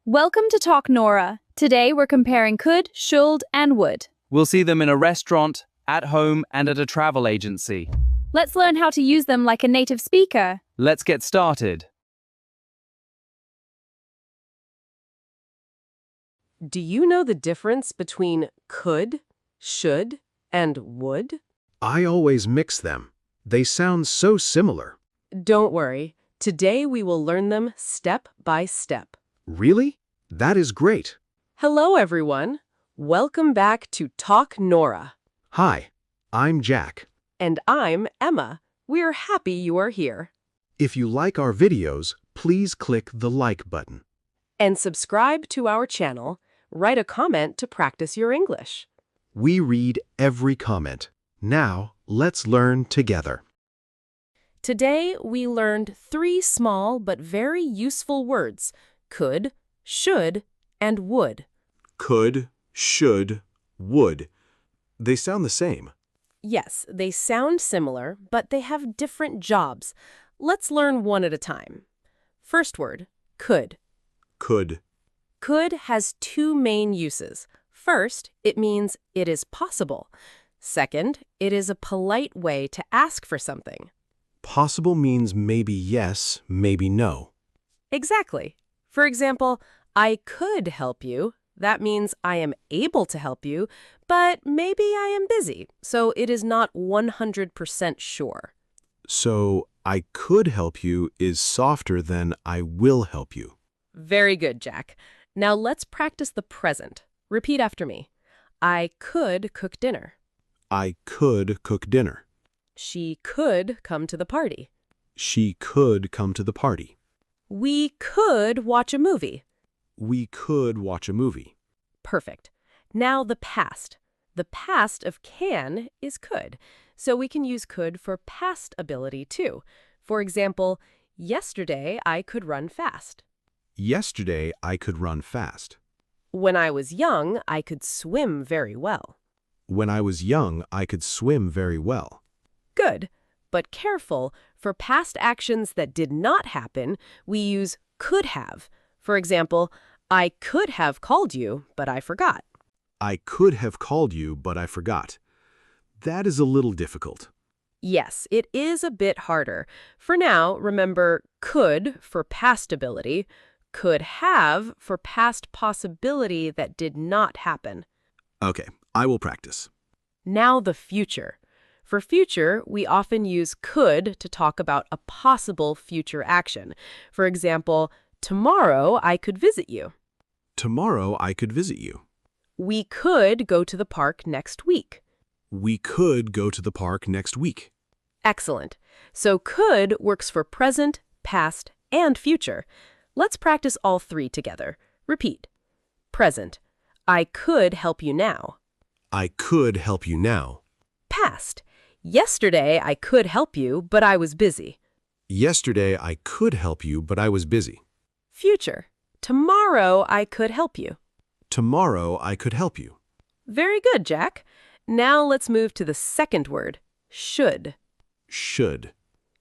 Welcome to talknora. Today we're comparing could, should, and would. We'll see them in a restaurant, at home, and at a travel agency. Let's learn how to use them like a native speaker. Let's get started. Do you know the difference between could, should, and would? I always mix them. They sound so similar. Don't worry. Today we will learn them step by step. Really? That is great. Hello, everyone. Welcome back to talknora. Hi, I'm Jack. And I'm Emma. We're happy you are here. If you like our videos, please click the like button. And subscribe to our channel. Write a comment to practice your English. We read every comment. Now, let's learn together. Today we learned 3 small but very useful words: could, should, and would. Could, should, would. They sound the same. Yes, they sound similar, but they have different jobs. Let's learn one at a time. First word, could. Could. Could has 2 main uses. First, it means it is possible. Second, it is a polite way to ask for something. Possible means maybe yes, maybe no. Exactly. For example, I could help you. That means I am able to help you, but maybe I am busy, so it is not 100% sure. So, I could help you is softer than I will help you. Very good, Jack. Now let's practice the present. Repeat after me. I could cook dinner. I could cook dinner. She could come to the party. She could come to the party. We could watch a movie. We could watch a movie. Perfect. Now the past. The past of can is could, so we can use could for past ability too. For example, yesterday I could run fast. Yesterday, I could run fast. When I was young, I could swim very well. When I was young, I could swim very well. Good, but careful. For past actions that did not happen, we use could have. For example, I could have called you, but I forgot. I could have called you, but I forgot. That is a little difficult. Yes, it is a bit harder. For now, remember could for past ability, could have for past possibility that did not happen. Okay, I will practice. Now the future. For future, we often use could to talk about a possible future action. For example, tomorrow I could visit you. Tomorrow, I could visit you. We could go to the park next week. We could go to the park next week. Excellent. So could works for present, past, and future. Let's practice all 3 together. Repeat. Present. I could help you now. I could help you now. Past. Yesterday I could help you, but I was busy. Yesterday, I could help you, but I was busy. Future. Tomorrow I could help you. Tomorrow, I could help you. Very good, Jack. Now let's move to the second word, should. Should.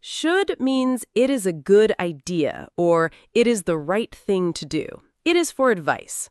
Should means it is a good idea or it is the right thing to do. It is for advice.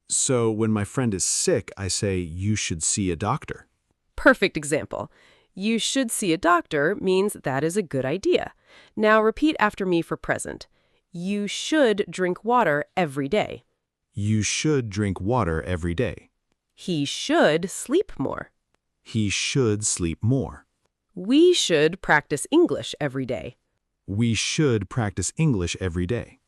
So when my friend is sick, I say, you should see a doctor. Perfect example. You should see a doctor means that is a good idea. Now repeat after me for present. You should drink water every day. You should drink water every day. He should sleep more. He should sleep more. We should practice English every day. We should practice English every day.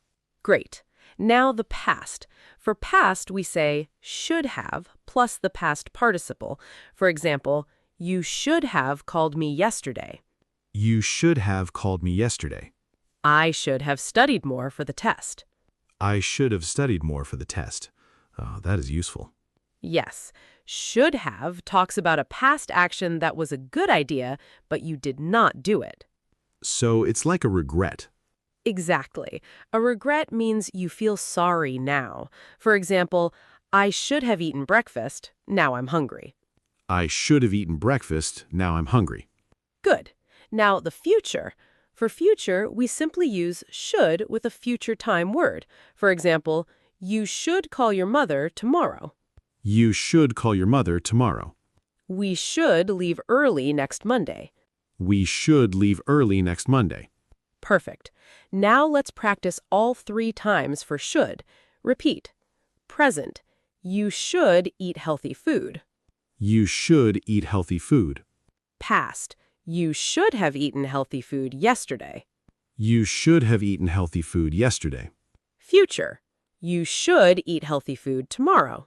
Great. Now the past. For past, we say should have plus the past participle. For example, you should have called me yesterday. You should have called me yesterday. I should have studied more for the test. I should have studied more for the test. Oh, that is useful. Yes, should have talks about a past action that was a good idea, but you did not do it. So it's like a regret. Exactly. A regret means you feel sorry now. For example, I should have eaten breakfast, now I'm hungry. I should have eaten breakfast, now I'm hungry. Good. Now the future. For future, we simply use should with a future time word. For example, You should call your mother tomorrow. You should call your mother tomorrow. We should leave early next Monday. We should leave early next Monday. Perfect. Now let's practice all 3 times for should. Repeat. Present. You should eat healthy food. You should eat healthy food. Past. You should have eaten healthy food yesterday. You should have eaten healthy food yesterday. Future. You should eat healthy food tomorrow.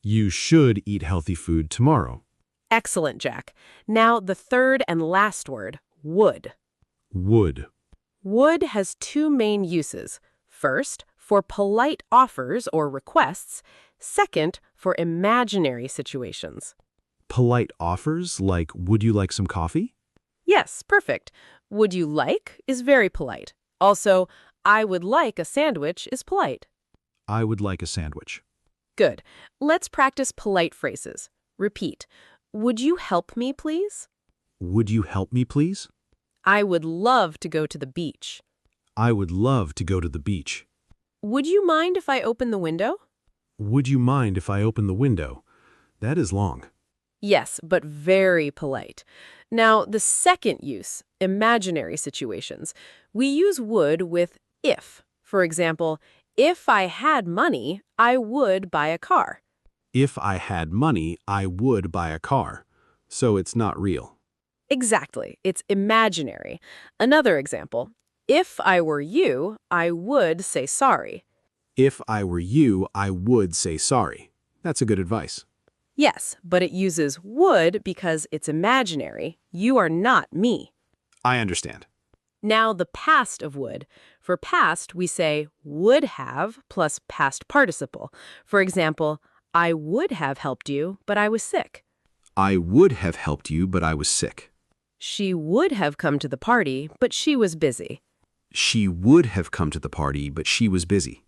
You should eat healthy food tomorrow. Excellent, Jack. Now the third and last word, would. Would. Would has 2 main uses. First, for polite offers or requests. Second, for imaginary situations. Polite offers like, would you like some coffee? Yes, perfect. Would you like is very polite. Also, I would like a sandwich is polite. I would like a sandwich. Good. Let's practice polite phrases. Repeat. Would you help me, please? Would you help me, please? I would love to go to the beach. I would love to go to the beach. Would you mind if I open the window? Would you mind if I open the window? That is long. Yes, but very polite. Now, the second use, imaginary situations. We use would with if. For example, if I had money, I would buy a car. If I had money, I would buy a car. So it's not real. Exactly. It's imaginary. Another example. If I were you, I would say sorry. If I were you, I would say sorry. That's a good advice. Yes, but it uses would because it's imaginary. You are not me. I understand. Now the past of would. For past, we say would have plus past participle. For example, I would have helped you, but I was sick. I would have helped you, but I was sick. She would have come to the party, but she was busy. She would have come to the party, but she was busy.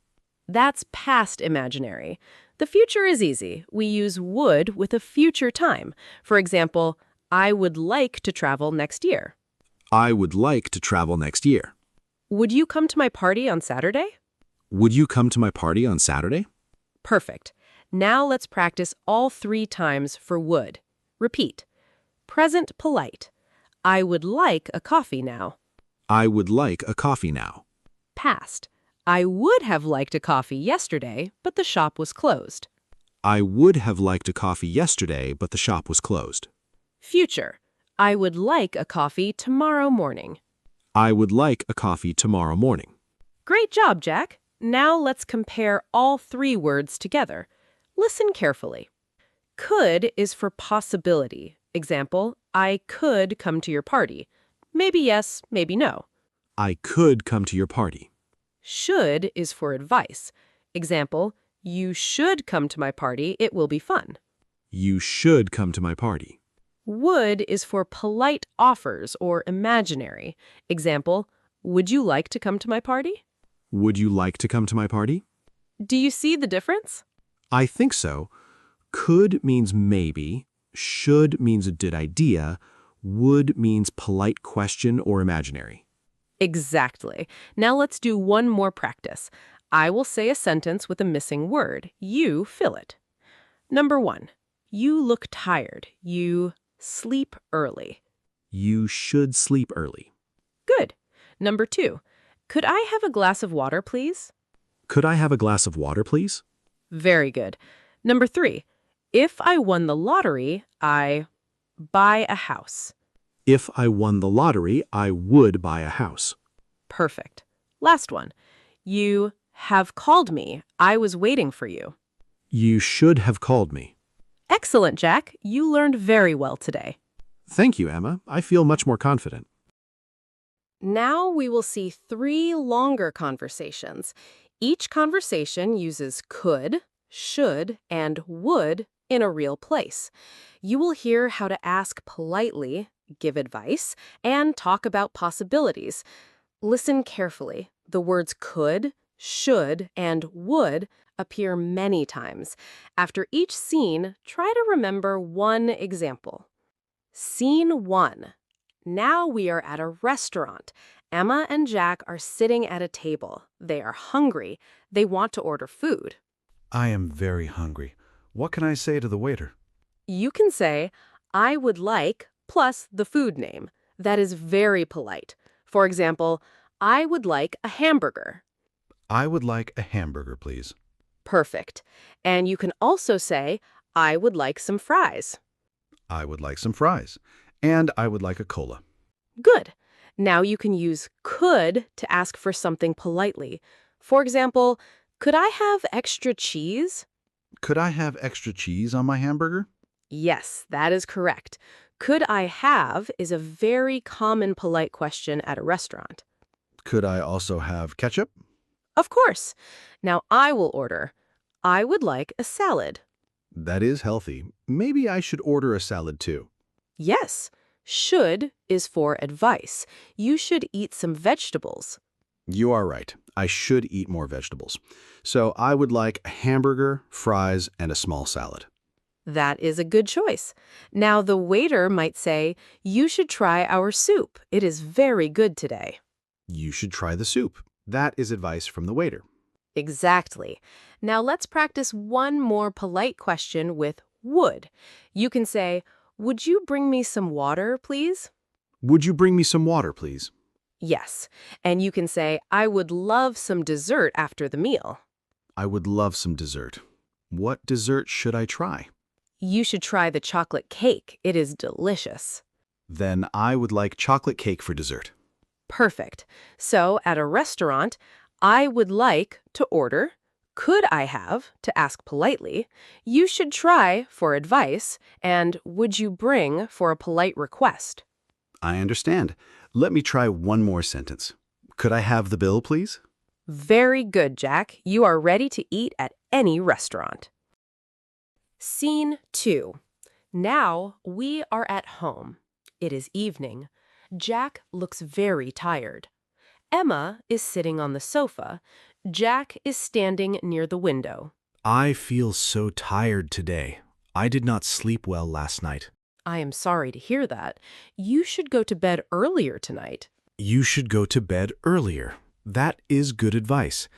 That's past imaginary. The future is easy. We use would with a future time. For example, I would like to travel next year. I would like to travel next year. Would you come to my party on Saturday? Would you come to my party on Saturday? Perfect. Now let's practice all 3 times for would. Repeat. Present polite. I would like a coffee now. I would like a coffee now. Past. I would have liked a coffee yesterday, but the shop was closed. I would have liked a coffee yesterday, but the shop was closed. Future. I would like a coffee tomorrow morning. I would like a coffee tomorrow morning. Great job, Jack. Now let's compare all 3 words together. Listen carefully. Could is for possibility. Example, I could come to your party. Maybe yes, maybe no. I could come to your party. Should is for advice. Example, you should come to my party, it will be fun. You should come to my party. Would is for polite offers or imaginary. Example, would you like to come to my party? Would you like to come to my party? Do you see the difference? I think so. Could means maybe. Should means a good idea. Would means polite question or imaginary. Exactly. Now let's do one more practice. I will say a sentence with a missing word. You fill it. Number 1. You look tired. You sleep early. You should sleep early. Good. Number 2. Could I have a glass of water, please? Could I have a glass of water, please? Very good. Number 3. If I won the lottery, I buy a house. If I won the lottery, I would buy a house. Perfect. Last one. You have called me. I was waiting for you. You should have called me. Excellent, Jack. You learned very well today. Thank you, Emma. I feel much more confident. Now we will see 3 longer conversations. Each conversation uses could, should, and would in a real place. You will hear how to ask politely, give advice, and talk about possibilities. Listen carefully. The words could, should, and would appear many times. After each scene, try to remember one example. Scene 1. Now we are at a restaurant. Emma and Jack are sitting at a table. They are hungry. They want to order food. I am very hungry. What can I say to the waiter? You can say, I would like, plus the food name. That is very polite. For example, I would like a hamburger. I would like a hamburger, please. Perfect. And you can also say, I would like some fries. I would like some fries. And I would like a cola. Good. Now you can use could to ask for something politely. For example, could I have extra cheese? Could I have extra cheese on my hamburger? Yes, that is correct. Could I have is a very common polite question at a restaurant. Could I also have ketchup? Of course. Now I will order. I would like a salad. That is healthy. Maybe I should order a salad too. Yes. Should is for advice. You should eat some vegetables. You are right. I should eat more vegetables. So I would like a hamburger, fries, and a small salad. That is a good choice. Now the waiter might say, you should try our soup. It is very good today. You should try the soup. That is advice from the waiter. Exactly. Now let's practice one more polite question with would. You can say, would you bring me some water, please? Would you bring me some water, please? Yes. And you can say, I would love some dessert after the meal. I would love some dessert. What dessert should I try? You should try the chocolate cake. It is delicious. Then I would like chocolate cake for dessert. Perfect. So at a restaurant, I would like to order. Could I have to ask politely. You should try for advice. And would you bring for a polite request. I understand. Let me try one more sentence. Could I have the bill, please? Very good, Jack. You are ready to eat at any restaurant. Scene 2. Now we are at home. It is evening. Jack looks very tired. Emma is sitting on the sofa. Jack is standing near the window. I feel so tired today. I did not sleep well last night. I am sorry to hear that. You should go to bed earlier tonight. You should go to bed earlier. That is good advice.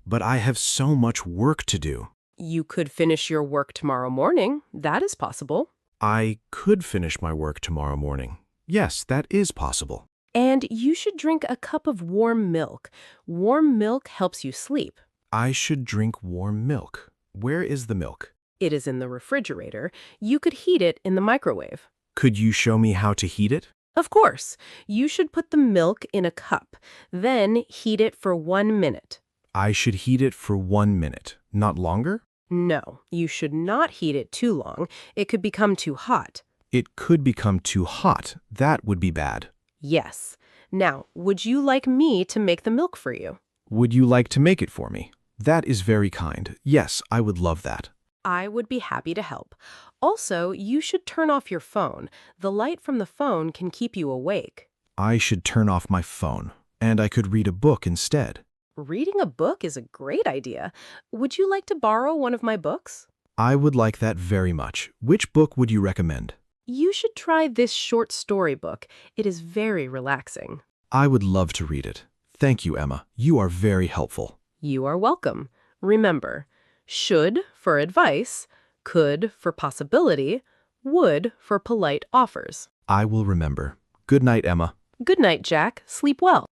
But I have so much work to do. You could finish your work tomorrow morning. That is possible. I could finish my work tomorrow morning. Yes, that is possible. And you should drink a cup of warm milk. Warm milk helps you sleep. I should drink warm milk. Where is the milk? It is in the refrigerator. You could heat it in the microwave. Could you show me how to heat it? Of course. You should put the milk in a cup. Then heat it for 1 minute. I should heat it for 1 minute. Not longer? No, you should not heat it too long. It could become too hot. It could become too hot. That would be bad. Yes. Now, would you like me to make the milk for you? Would you like to make it for me? That is very kind. Yes, I would love that. I would be happy to help. Also, you should turn off your phone. The light from the phone can keep you awake. I should turn off my phone, and I could read a book instead. Reading a book is a great idea. Would you like to borrow one of my books? I would like that very much. Which book would you recommend? You should try this short story book. It is very relaxing. I would love to read it. Thank you, Emma. You are very helpful. You are welcome. Remember, should for advice, could for possibility, would for polite offers. I will remember. Good night, Emma. Good night, Jack. Sleep well.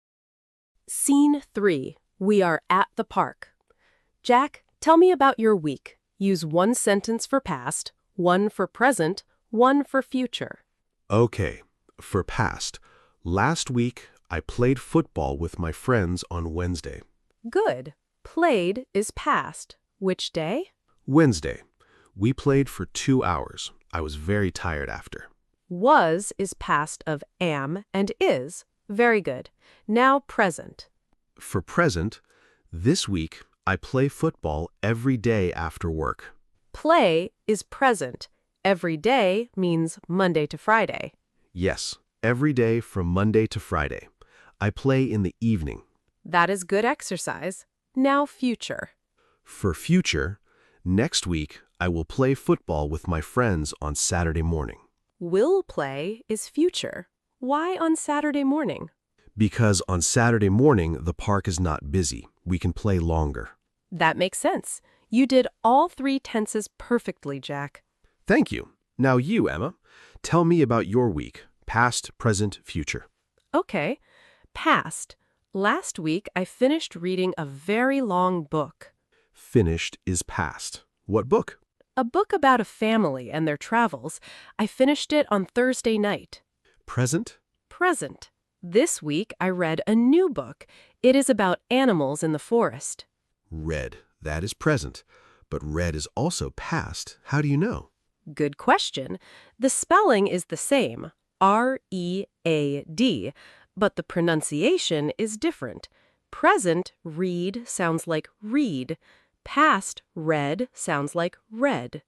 Scene 3. We are at the park. Jack, tell me about your week. Use one sentence for past, one for present, one for future. Okay, for past. Last week, I played football with my friends on Wednesday. Good. Played is past. Which day? Wednesday. We played for 2 hours. I was very tired after. Was is past of am and is. Very good. Now present. For present, this week, I play football every day after work. Play is present. Every day means Monday to Friday. Yes, every day from Monday to Friday. I play in the evening. That is good exercise. Now future. For future, next week, I will play football with my friends on Saturday morning. Will play is future. Why on Saturday morning? Because on Saturday morning, the park is not busy. We can play longer. That makes sense. You did all three tenses perfectly, Jack. Thank you. Now you, Emma, tell me about your week, past, present, future. Okay. Past. Last week, I finished reading a very long book. Finished is past. What book? A book about a family and their travels. I finished it on Thursday night. Present? Present. This week, I read a new book. It is about animals in the forest. Read. That is present. But read is also past. How do you know? Good question. The spelling is the same, R-E-A-D, but the pronunciation is different. Present, read, sounds like read. Past, read, sounds like read.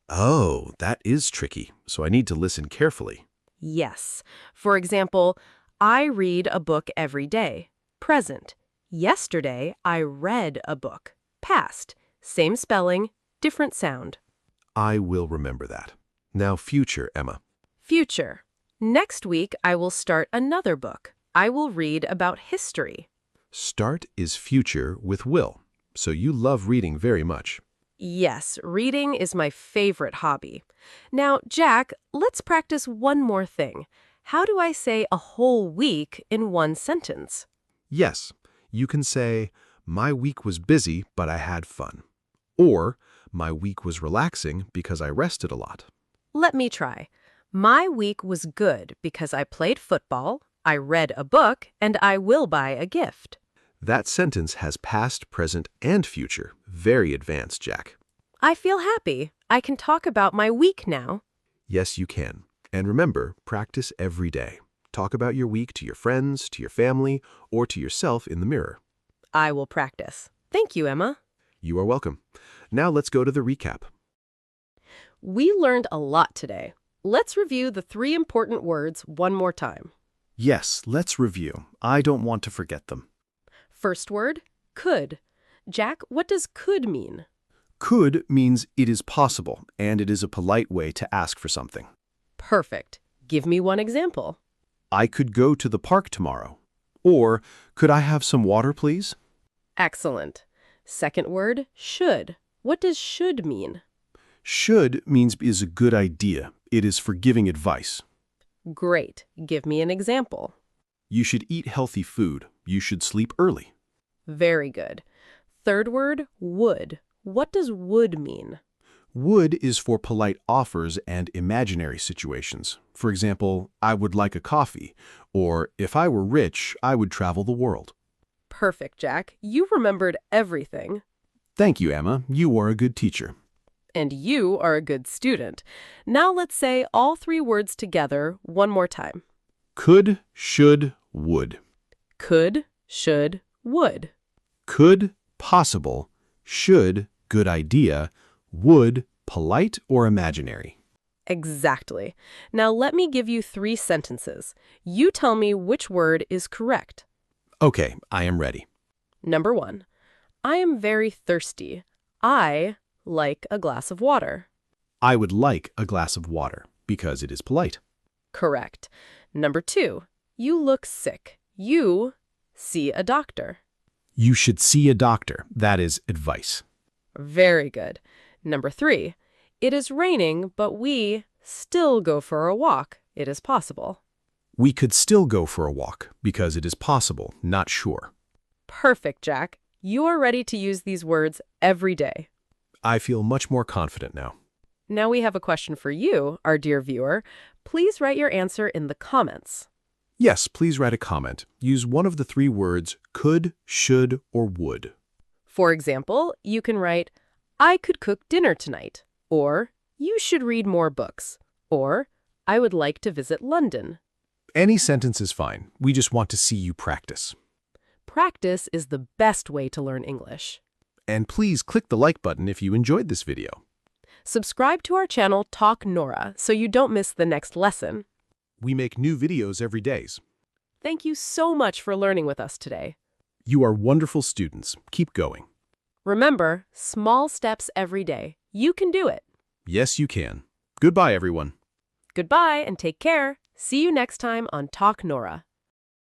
Oh, that is tricky, so I need to listen carefully. Yes. For example, I read a book every day. Present. Yesterday, I read a book. Past. Same spelling, different sound. I will remember that. Now future, Emma. Future. Next week, I will start another book. I will read about history. Start is future with will, so you love reading very much. Yes, reading is my favorite hobby. Now, Jack, let's practice one more thing. How do I say a whole week in one sentence? Yes, you can say, my week was busy, but I had fun. Or, my week was relaxing because I rested a lot. Let me try. My week was good because I played football, I read a book, and I will buy a gift. That sentence has past, present, and future. Very advanced, Jack. I feel happy. I can talk about my week now. Yes, you can. And remember, practice every day. Talk about your week to your friends, to your family, or to yourself in the mirror. I will practice. Thank you, Emma. You are welcome. Now let's go to the recap. We learned a lot today. Let's review the 3 important words one more time. Yes, let's review. I don't want to forget them. First word, could. Jack, what does could mean? Could means it is possible, and it is a polite way to ask for something. Perfect. Give me one example. I could go to the park tomorrow. Or, could I have some water, please? Excellent. Second word, should. What does should mean? Should means is a good idea. It is for giving advice. Great. Give me an example. You should eat healthy food. You should sleep early. Very good. Third word, would. What does would mean? Would is for polite offers and imaginary situations. For example, I would like a coffee, or if I were rich, I would travel the world. Perfect, Jack. You remembered everything. Thank you, Emma. You are a good teacher. And you are a good student. Now let's say all 3 words together one more time. Could, should, would. Could, should, would. Could, possible. Should, good idea. Would, polite or imaginary. Exactly. Now let me give you 3 sentences. You tell me which word is correct. Okay, I am ready. Number 1. I am very thirsty. I like a glass of water. I would like a glass of water because it is polite. Correct. Number 2. You look sick. You see a doctor. You should see a doctor. That is advice. Very good. Number 3. It is raining, but we still go for a walk. It is possible. We could still go for a walk because it is possible, not sure. Perfect, Jack. You are ready to use these words every day. I feel much more confident now. Now we have a question for you, our dear viewer. Please write your answer in the comments. Yes, please write a comment. Use one of the 3 words could, should, or would. For example, you can write, I could cook dinner tonight, or you should read more books, or I would like to visit London. Any sentence is fine. We just want to see you practice. Practice is the best way to learn English. And please click the like button if you enjoyed this video. Subscribe to our channel talknora so you don't miss the next lesson. We make new videos every day. Thank you so much for learning with us today. You are wonderful students. Keep going. Remember, small steps every day. You can do it. Yes, you can. Goodbye, everyone. Goodbye and take care. See you next time on Talk Nora.